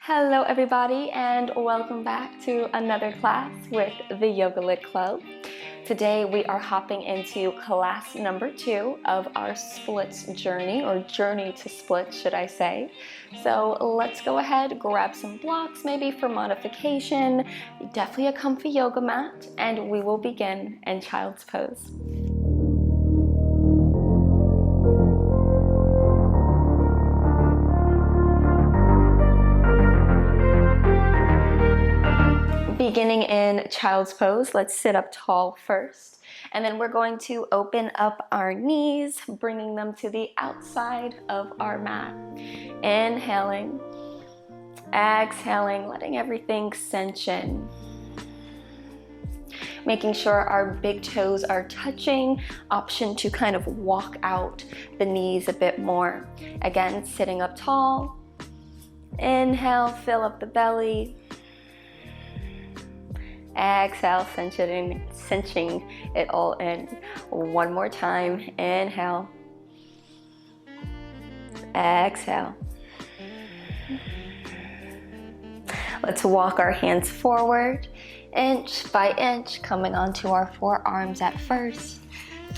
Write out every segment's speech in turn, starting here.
Hello everybody and welcome back to another class with the YogaLIT Club. Today we are hopping into class number 2 of our splits journey, or journey to splits should I say. So let's go ahead, grab some blocks maybe for modification, definitely a comfy yoga mat, and we will begin in child's pose. Beginning in child's pose, let's sit up tall first, and then we're going to open up our knees, bringing them to the outside of our mat. Inhaling, exhaling, letting everything cinch in. Making sure our big toes are touching, option to kind of walk out the knees a bit more. Again, sitting up tall. Inhale, fill up the belly. Exhale, cinching it all in. One more time. Inhale. Exhale. Let's walk our hands forward, inch by inch, coming onto our forearms at first,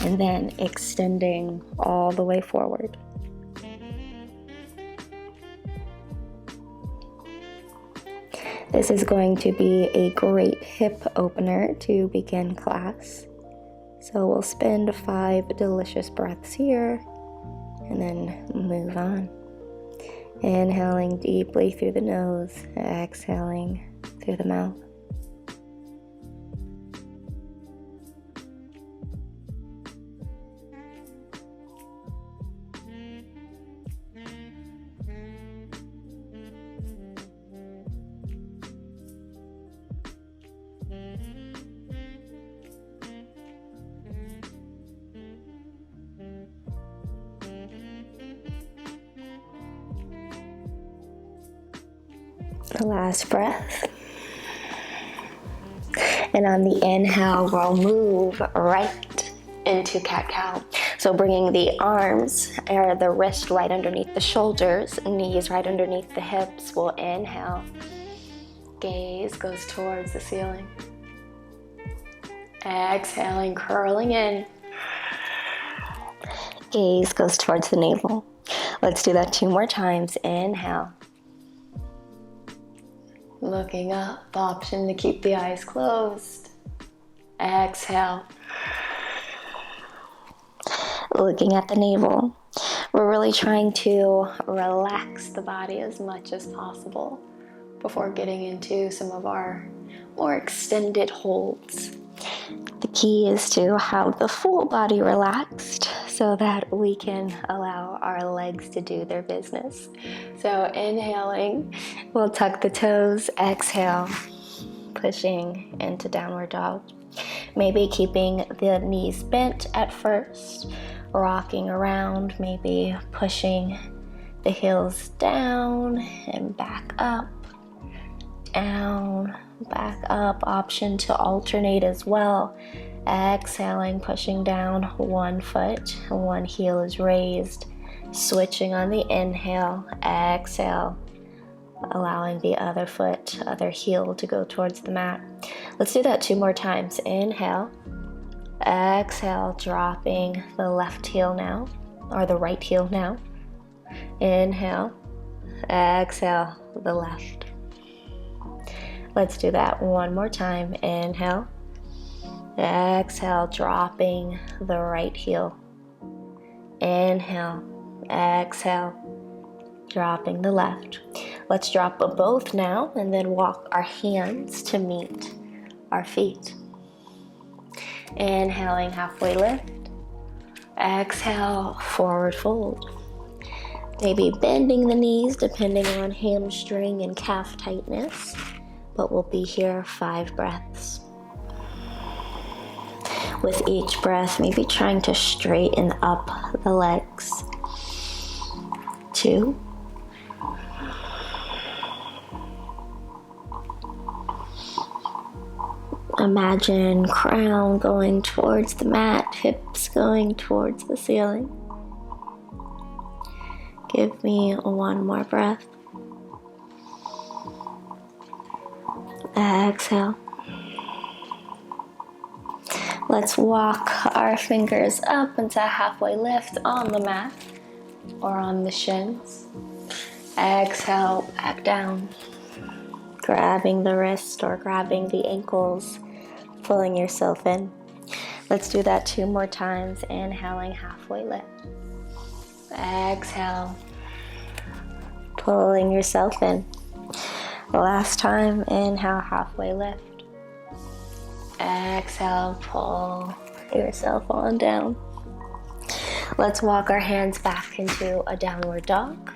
and then extending all the way forward. This is going to be a great hip opener to begin class. So we'll spend 5 delicious breaths here and then move on. Inhaling deeply through the nose, exhaling through the mouth. The last breath. And on the inhale, we'll move right into cat-cow. So bringing the arms or the wrist right underneath the shoulders, knees right underneath the hips. We'll inhale. Gaze goes towards the ceiling. Exhaling, curling in. Gaze goes towards the navel. Let's do that 2 more times. Inhale. Looking up, option to keep the eyes closed. Exhale. Looking at the navel. We're really trying to relax the body as much as possible before getting into some of our more extended holds. The key is to have the full body relaxed so that we can allow our legs to do their business. So inhaling, we'll tuck the toes, exhale, pushing into downward dog. Maybe keeping the knees bent at first, rocking around, maybe pushing the heels down and back up, down, back up. Option to alternate as well. Exhaling, pushing down one foot, one heel is raised. Switching on the inhale, exhale, allowing the other foot, other heel to go towards the mat. Let's do that 2 more times. Inhale, exhale, dropping the left heel now, or the right heel now. Inhale, exhale, the left. Let's do that 1 more time. Inhale, exhale, dropping the right heel. Inhale, exhale, dropping the left. Let's drop both now and then walk our hands to meet our feet. Inhaling, halfway lift. Exhale, forward fold. Maybe bending the knees depending on hamstring and calf tightness, but we'll be here 5 breaths. With each breath, maybe trying to straighten up the legs. 2. Imagine crown going towards the mat, hips going towards the ceiling. Give me 1 more breath. Exhale. Let's walk our fingers up into a halfway lift on the mat or on the shins. Exhale, back down. Grabbing the wrist or grabbing the ankles, pulling yourself in. Let's do that 2 more times. Inhaling, halfway lift. Exhale, pulling yourself in. Last time, inhale, halfway lift. Exhale, pull yourself on down. Let's walk our hands back into a downward dog.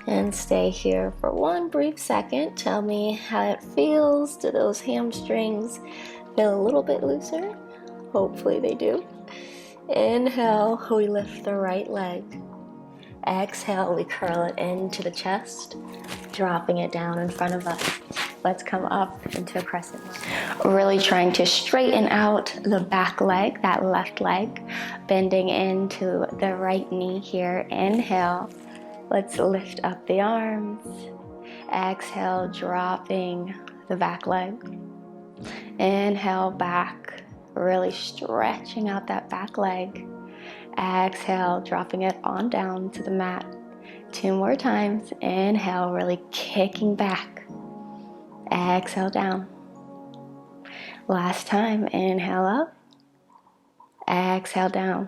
And stay here for 1 brief second. Tell me how it feels. Do those hamstrings feel a little bit looser? Hopefully they do. Inhale, we lift the right leg. Exhale, we curl it into the chest, dropping it down in front of us. Let's come up into a crescent. Really trying to straighten out the back leg, that left leg, bending into the right knee here. Inhale, let's lift up the arms. Exhale, dropping the back leg. Inhale, back, really stretching out that back leg. Exhale, dropping it on down to the mat. 2 more times. Inhale, really kicking back. Exhale, down. Last time. Inhale up. Exhale, down.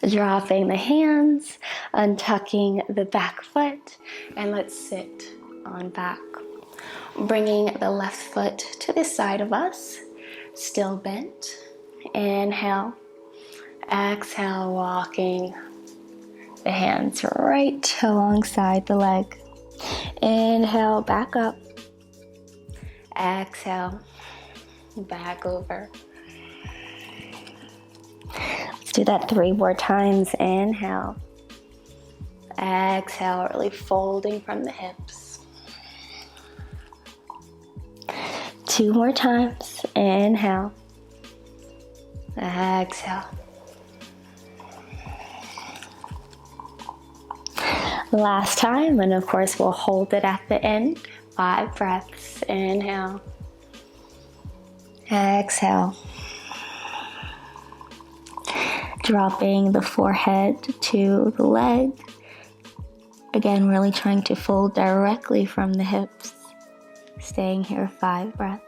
Dropping the hands, untucking the back foot, and let's sit on back. Bringing the left foot to the side of us, still bent. Inhale. Exhale, walking the hands right alongside the leg. Inhale, back up. Exhale, back over. Let's do that 3 more times. Inhale. Exhale, really folding from the hips. 2 more times. Inhale. Exhale. Last time, and of course we'll hold it at the end. 5 breaths. Inhale. Exhale. Dropping the forehead to the leg. Again, really trying to fold directly from the hips. Staying here 5 breaths.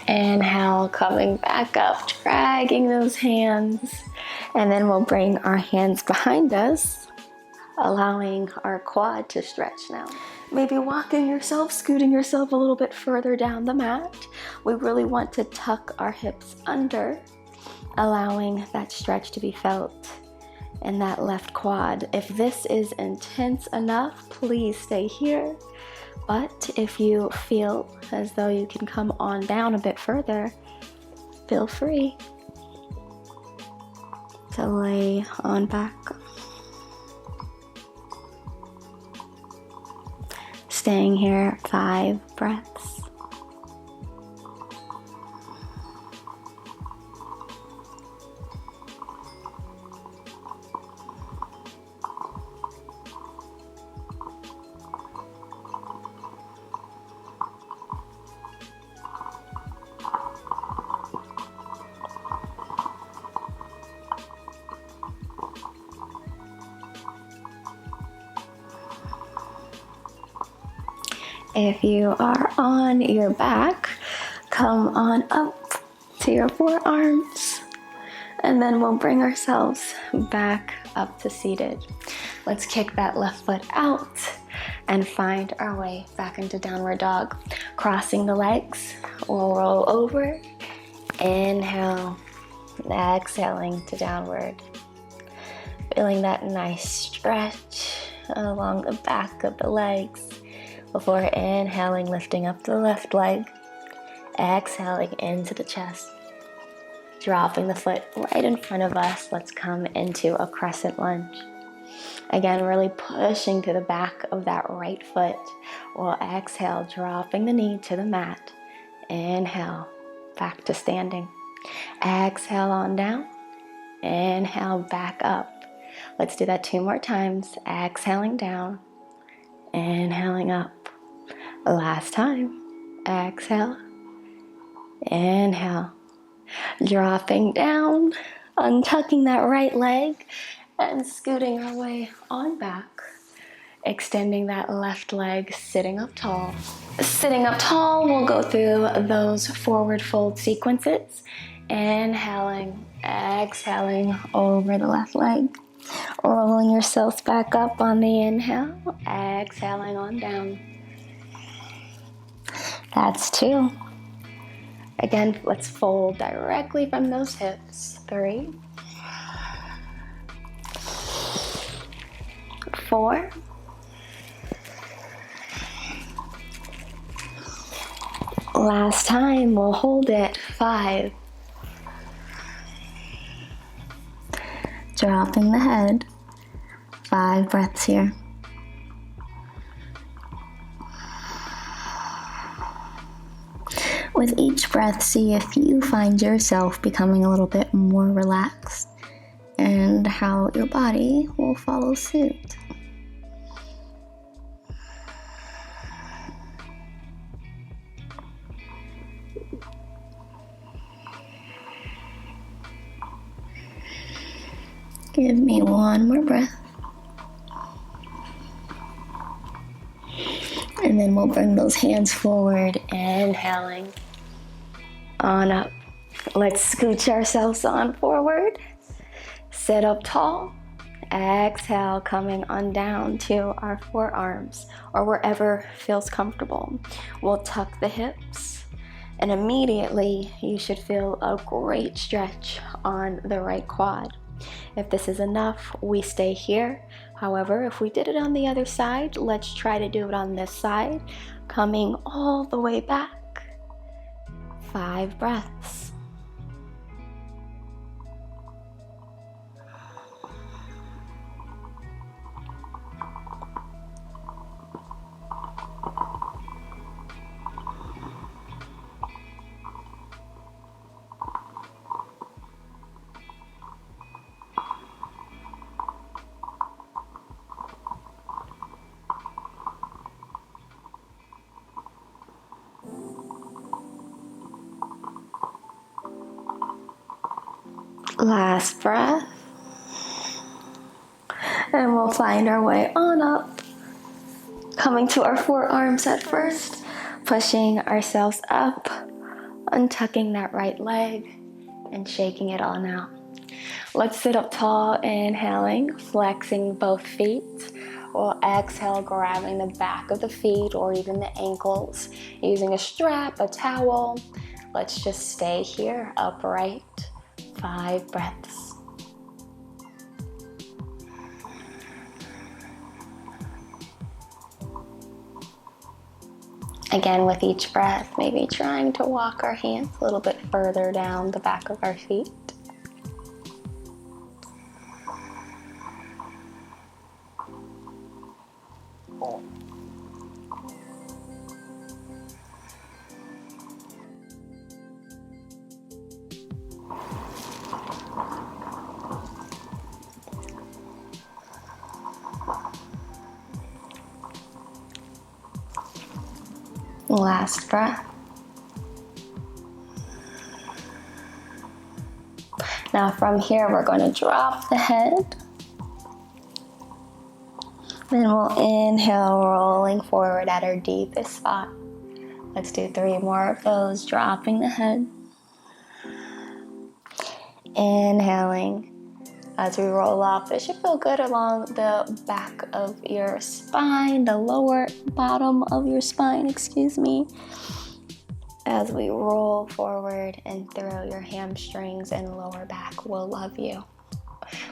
Inhale, coming back up, dragging those hands. And then we'll bring our hands behind us, allowing our quad to stretch now. Maybe walking yourself, scooting yourself a little bit further down the mat. We really want to tuck our hips under, allowing that stretch to be felt in that left quad. If this is intense enough, please stay here. But if you feel as though you can come on down a bit further, feel free to lay on back. Staying here 5 breaths. If you are on your back, come on up to your forearms, and then we'll bring ourselves back up to seated. Let's kick that left foot out and find our way back into downward dog. Crossing the legs, we'll roll over, inhale, exhaling to downward. Feeling that nice stretch along the back of the legs. Before inhaling, lifting up the left leg, exhaling into the chest. Dropping the foot right in front of us, let's come into a crescent lunge. Again, really pushing to the back of that right foot. We'll exhale, dropping the knee to the mat. Inhale, back to standing. Exhale on down. Inhale, back up. Let's do that 2 more times. Exhaling down. Inhaling up. Last time. Exhale. Inhale. Dropping down. Untucking that right leg. And scooting our way on back. Extending that left leg, sitting up tall. Sitting up tall, we'll go through those forward fold sequences. Inhaling, exhaling over the left leg. Rolling yourselves back up on the inhale. Exhaling on down. That's 2. Again, let's fold directly from those hips. 3. 4. 'Last time, we'll hold it. 5. Dropping the head. 5 breaths here. With each breath, see if you find yourself becoming a little bit more relaxed and how your body will follow suit. Give me 1 more breath. And then we'll bring those hands forward, inhaling on up. Let's scooch ourselves on forward. Sit up tall. Exhale, coming on down to our forearms or wherever feels comfortable. We'll tuck the hips, and immediately you should feel a great stretch on the right quad. If this is enough, we stay here. However, if we did it on the other side, let's try to do it on this side, coming all the way back. 5 breaths. Last breath. And we'll find our way on up. Coming to our forearms at first. Pushing ourselves up. Untucking that right leg. And shaking it on out. Let's sit up tall, inhaling. Flexing both feet. We'll exhale, grabbing the back of the feet or even the ankles. Using a strap, a towel. Let's just stay here, upright. 5 breaths. Again, with each breath, maybe trying to walk our hands a little bit further down the back of our feet. Last breath. Now from here, we're going to drop the head. Then we'll inhale, rolling forward at our deepest spot. Let's do 3 more of those, dropping the head. Inhaling. As we roll off, it should feel good along the back of your spine, the lower bottom of your spine, excuse me. As we roll forward and through, your hamstrings and lower back will love you.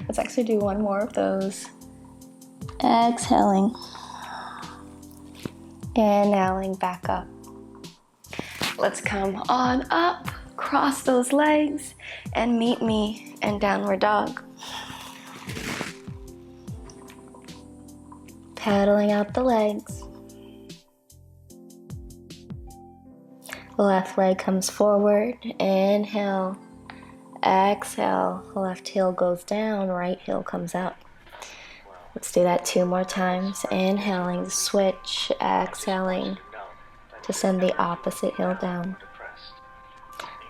Let's actually do 1 more of those. Exhaling. Inhaling back up. Let's come on up. cross those legs and meet me in downward dog. Paddling out the legs. Left leg comes forward, inhale, exhale, left heel goes down, right heel comes up. Let's do that 2 more times. Inhaling, switch, exhaling to send the opposite heel down.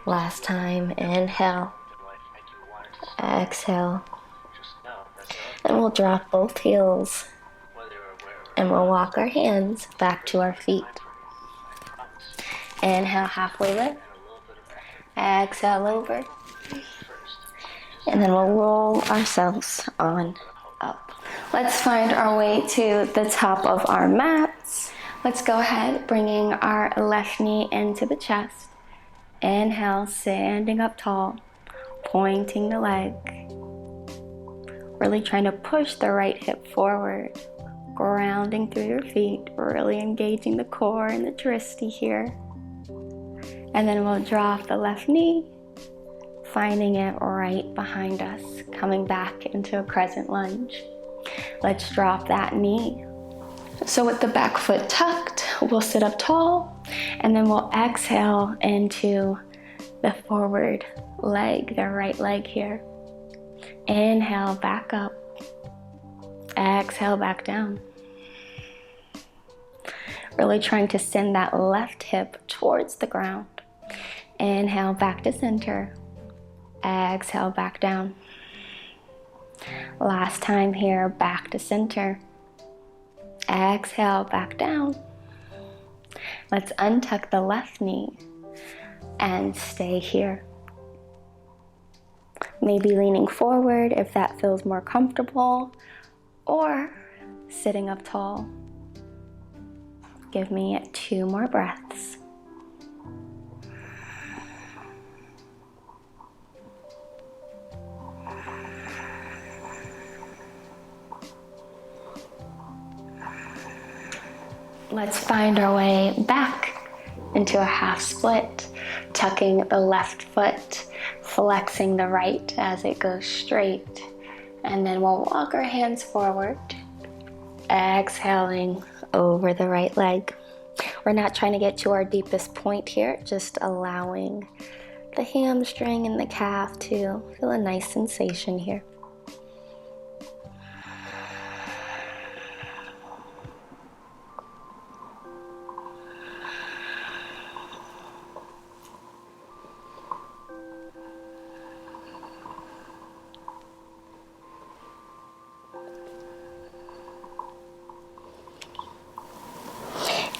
Last time, inhale, exhale, and we'll drop both heels and we'll walk our hands back to our feet. Inhale, halfway lift, exhale over, and then we'll roll ourselves on up. Let's find our way to the top of our mats. Let's go ahead, bringing our left knee into the chest. Inhale, standing up tall, pointing the leg. Really trying to push the right hip forward, grounding through your feet, really engaging the core and the dristi here. And then we'll drop the left knee, finding it right behind us, coming back into a crescent lunge. Let's drop that knee. So with the back foot tucked, we'll sit up tall, and then we'll exhale into the forward leg, the right leg here. Inhale, back up. Exhale, back down. Really trying to send that left hip towards the ground. Inhale, back to center. Exhale, back down. Last time here, back to center. Exhale, back down. Let's untuck the left knee and stay here. Maybe leaning forward if that feels more comfortable, or sitting up tall. Give me 2 more breaths. Let's find our way back into a half split, tucking the left foot, flexing the right as it goes straight. And then we'll walk our hands forward, exhaling over the right leg. We're not trying to get to our deepest point here, just allowing the hamstring and the calf to feel a nice sensation here.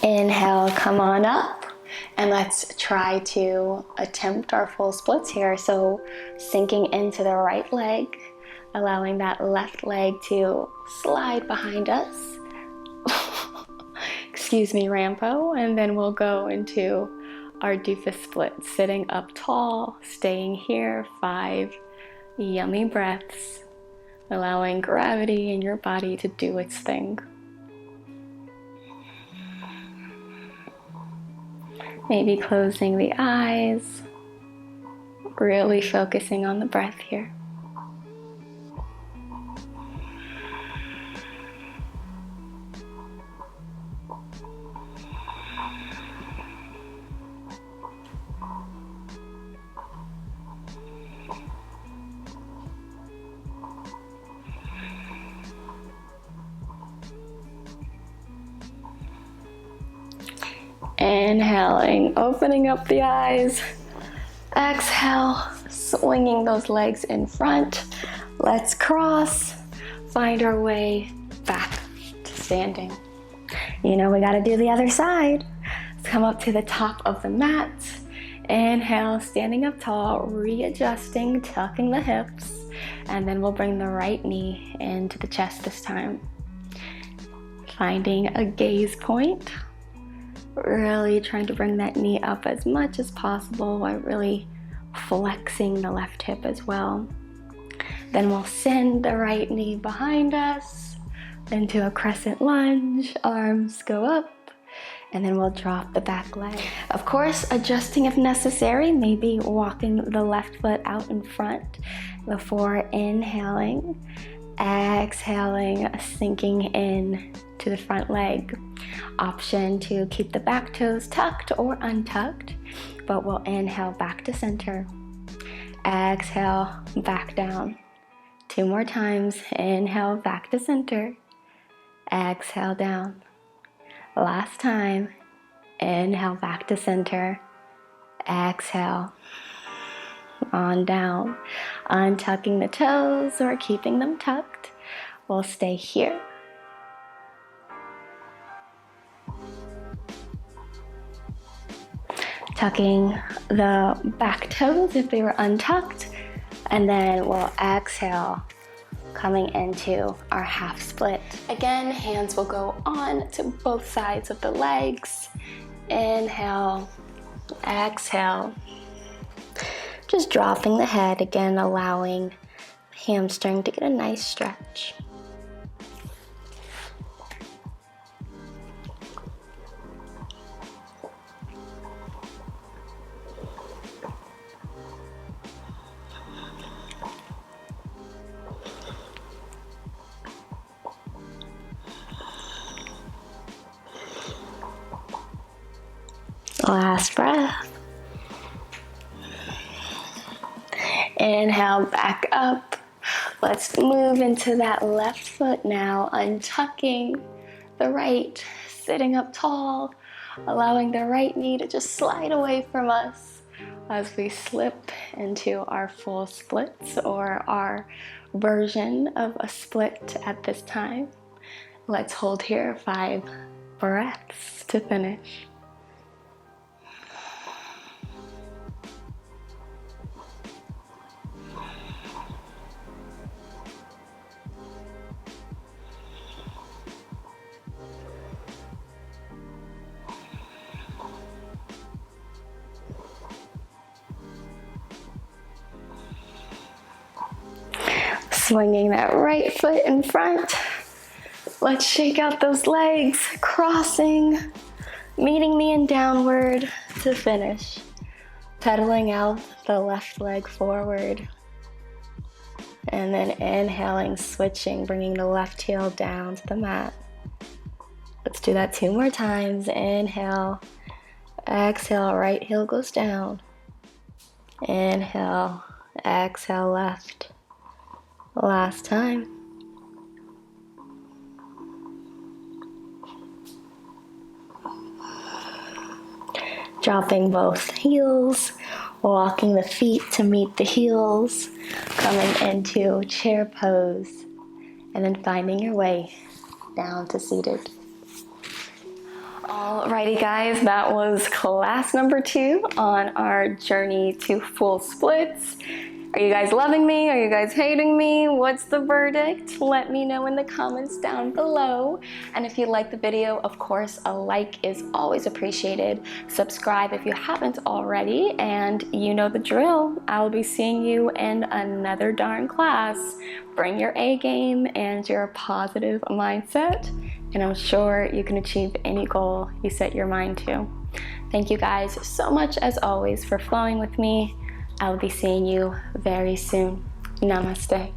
Inhale, come on up, and let's try to attempt our full splits here. So sinking into the right leg, allowing that left leg to slide behind us. Excuse me, Rambo. And then we'll go into our doofus split, sitting up tall, staying here, 5 yummy breaths, allowing gravity in your body to do its thing. Maybe closing the eyes, really focusing on the breath here. Inhaling, opening up the eyes. Exhale, swinging those legs in front. Let's cross, find our way back to standing. You know, we gotta do the other side. Let's come up to the top of the mat. Inhale, standing up tall, readjusting, tucking the hips, and then we'll bring the right knee into the chest this time. Finding a gaze point. Really trying to bring that knee up as much as possible while really flexing the left hip as well. Then we'll send the right knee behind us into a crescent lunge. Arms go up and then we'll drop the back leg. Of course, adjusting if necessary, maybe walking the left foot out in front before inhaling, exhaling, sinking in to the front leg. Option to keep the back toes tucked or untucked, but we'll inhale back to center, exhale back down. 2 more times. Inhale back to center, exhale down. Last time. Inhale back to center, exhale on down. Untucking the toes or keeping them tucked. We'll stay here. Tucking the back toes if they were untucked, and then we'll exhale, coming into our half split. Again, hands will go on to both sides of the legs. Inhale, exhale. Just dropping the head, again allowing the hamstring to get a nice stretch. Last breath. Inhale back up. Let's move into that left foot now, untucking the right, sitting up tall, allowing the right knee to just slide away from us as we slip into our full splits, or our version of a split at this time. Let's hold here 5 breaths to finish. Swinging that right foot in front. Let's shake out those legs, crossing, meeting me in downward to finish. Pedaling out the left leg forward. And then inhaling, switching, bringing the left heel down to the mat. Let's do that 2 more times. Inhale, exhale, right heel goes down. Inhale, exhale, left. Last time. Dropping both heels, walking the feet to meet the heels, coming into chair pose, and then finding your way down to seated. Alrighty guys, that was class number 2 on our journey to full splits. Are you guys loving me? Are you guys hating me? What's the verdict? Let me know in the comments down below. And if you like the video, of course, a like is always appreciated. Subscribe if you haven't already, and you know the drill. I'll be seeing you in another darn class. Bring your A game and your positive mindset, and I'm sure you can achieve any goal you set your mind to. Thank you guys so much, as always, for flowing with me. I'll be seeing you very soon. Namaste.